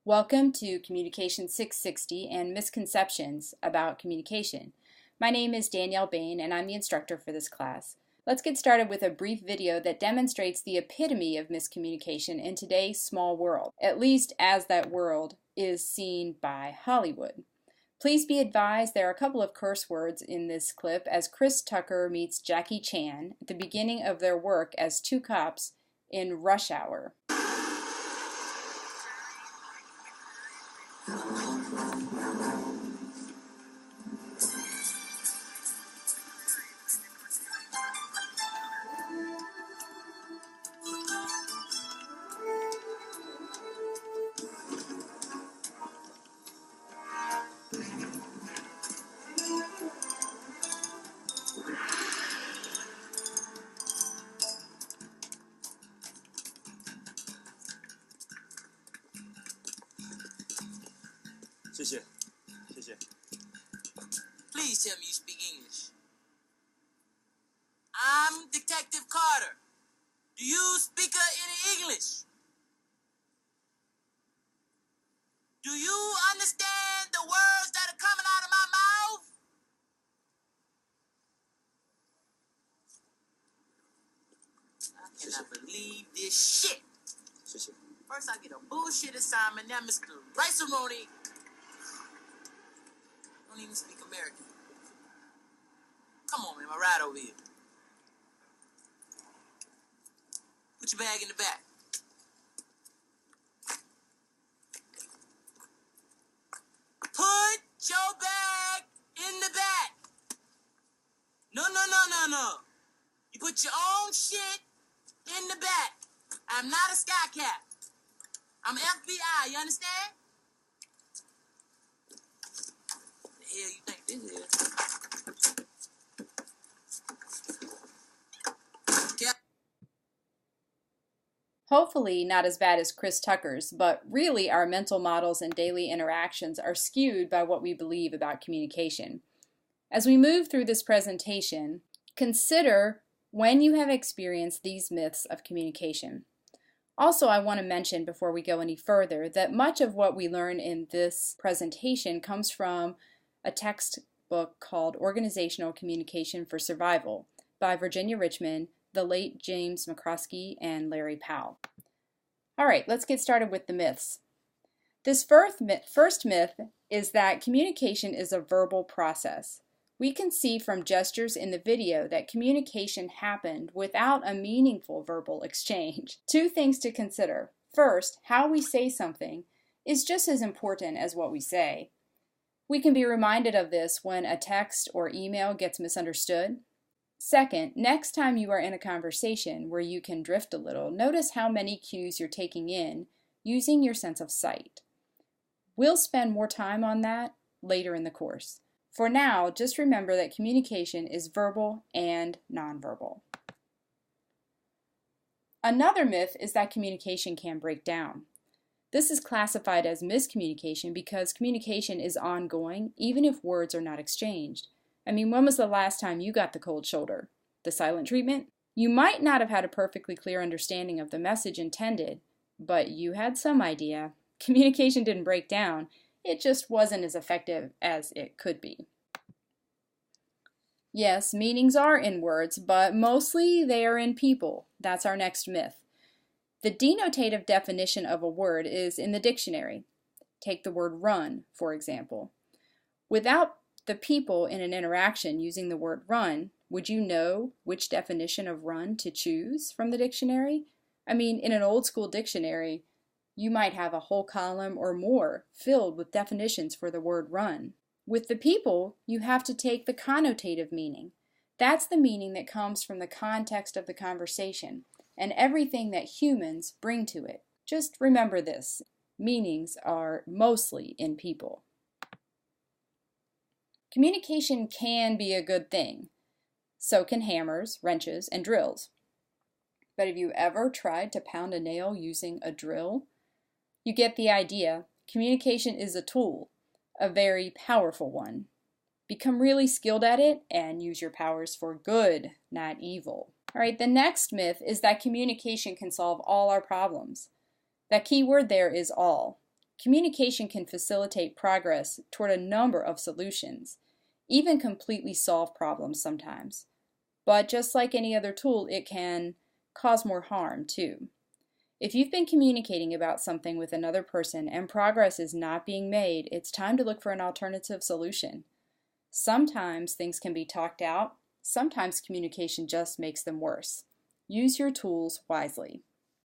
Welcome to Communication 660 and Misconceptions about Communication. My name is Danielle Bain and I'm the instructor for this class. Let's get started with a brief video that demonstrates the epitome of miscommunication in today's small world, at least as that world is seen by Hollywood. Please be advised there are a couple of curse words in this clip as Chris Tucker meets Jackie Chan at the beginning of their work as two cops in Rush Hour. Please tell me you speak English. I'm Detective Carter. Do you speak any English? Do you understand the words that are coming out of my mouth? I cannot believe this shit. First I get a bullshit assignment, now Mr. Rice-A-Roni don't even speak American. Come on, man, my ride over here. Put your bag in the back. Put your bag in the back. No. You put your own shit in the back. I'm not a sky cap. I'm FBI, you understand? The hell you think this is? Hopefully not as bad as Chris Tucker's, but really our mental models and daily interactions are skewed by what we believe about communication. As we move through this presentation, consider when you have experienced these myths of communication. Also, I want to mention before we go any further that much of what we learn in this presentation comes from a textbook called Organizational Communication for Survival by Virginia Richmond, the late James McCroskey, and Larry Powell. All right, let's get started with the myths. This first myth is that communication is a verbal process. We can see from gestures in the video that communication happened without a meaningful verbal exchange. Two things to consider. First, how we say something is just as important as what we say. We can be reminded of this when a text or email gets misunderstood. Second, next time you are in a conversation where you can drift a little, notice how many cues you're taking in using your sense of sight. We'll spend more time on that later in the course. For now, just remember that communication is verbal and nonverbal. Another myth is that communication can break down. This is classified as miscommunication because communication is ongoing even if words are not exchanged. I mean, when was the last time you got the cold shoulder? The silent treatment? You might not have had a perfectly clear understanding of the message intended, but you had some idea. Communication didn't break down. It just wasn't as effective as it could be. Yes, meanings are in words, but mostly they are in people. That's our next myth. The denotative definition of a word is in the dictionary. Take the word run, for example. Without the people in an interaction using the word run, would you know which definition of run to choose from the dictionary? I mean, in an old school dictionary, you might have a whole column or more filled with definitions for the word run. With the people, you have to take the connotative meaning. That's the meaning that comes from the context of the conversation and everything that humans bring to it. Just remember this, meanings are mostly in people. Communication can be a good thing. So can hammers, wrenches, and drills. But have you ever tried to pound a nail using a drill? You get the idea. Communication is a tool, a very powerful one. Become really skilled at it and use your powers for good, not evil. All right, the next myth is that communication can solve all our problems. That key word there is all. Communication can facilitate progress toward a number of solutions, even completely solve problems sometimes. But just like any other tool, it can cause more harm too. If you've been communicating about something with another person and progress is not being made, it's time to look for an alternative solution. Sometimes things can be talked out, sometimes communication just makes them worse. Use your tools wisely.